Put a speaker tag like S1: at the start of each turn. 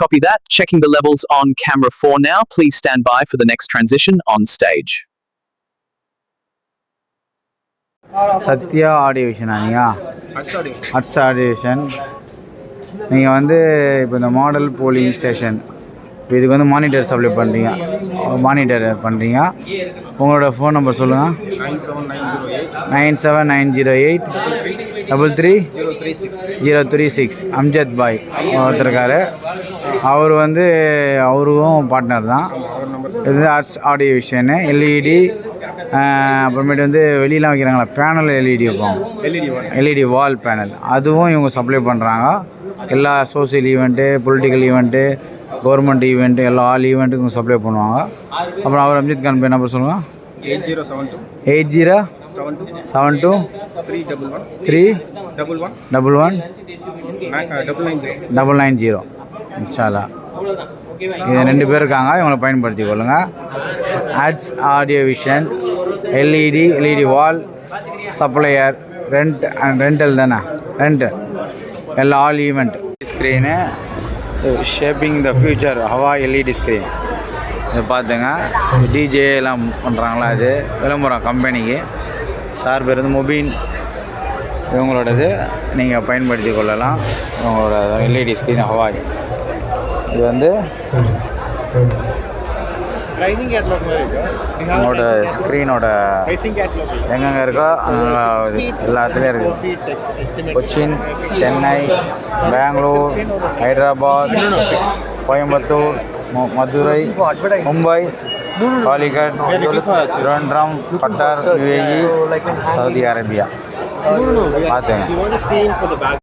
S1: Copy that. Checking the levels on camera 4 now. Please stand by for the next transition on stage.
S2: Sathya audio விஷனா நீங்கள் ads audio vision நீங்கள் வந்து இப்போ இந்த model polling station இதுக்கு வந்து மானிட்டர் சப்ளை பண்ணுறீங்க, மானிட்டர் பண்ணுறீங்க. உங்களோட ஃபோன் நம்பர் சொல்லுங்கள். 9790833036 அம்ஜத் பாய் ஒருத்தருக்காரு. அவர் வந்து அவருக்கும் பார்ட்னர் தான். இது ஆர்ட்ஸ் ஆடியோ விஷன்னு எல்இடி, அப்புறமேட்டு வந்து வெளியெலாம் வைக்கிறாங்களா பேனல் எல்இடி வைப்போம், எல்இடி வால் பேனல், அதுவும் இவங்க சப்ளை பண்ணுறாங்க. எல்லா social event, political event, government event, எல்லா ஆல் ஈவெண்ட்டுக்கும் சப்ளை பண்ணுவாங்க. அப்புறம் அவர் அம்ஜத் கான் பே நம்பர் சொல்லுங்கள். 8072311190 இன்ஷால்லா. இது 2 பேர் இருக்காங்க, இவங்களை பயன்படுத்தி கொள்ளுங்கள். Ads audio vision LED wall supplier, rent and rental தானே, ரெண்ட் எல்லா all event screen shaping the future ஹவா எல்இடி ஸ்க்ரீன். இதை பார்த்துங்க. டிஜே எல்லாம் பண்ணுறாங்களா, அது விளம்பரம் கம்பெனிக்கு. சார் பேர் வந்து முபீன், இவங்களோடது நீங்கள் பயன்படுத்தி கொள்ளலாம். இவங்களோட எல்இடி ஸ்க்ரீன் ஹவாய். இது வந்து உங்களோட ஸ்க்ரீனோட எங்கெங்கே இருக்கோ எல்லாத்துலேயும் இருக்குது. கொச்சின், சென்னை, பெங்களூர், ஹைதராபாத், கோயம்புத்தூர், மதுரை, மும்பை, பாலிகட், Thiruvananthapuram, Qatar, UAE, Saudi Arabia. பார்த்துங்க.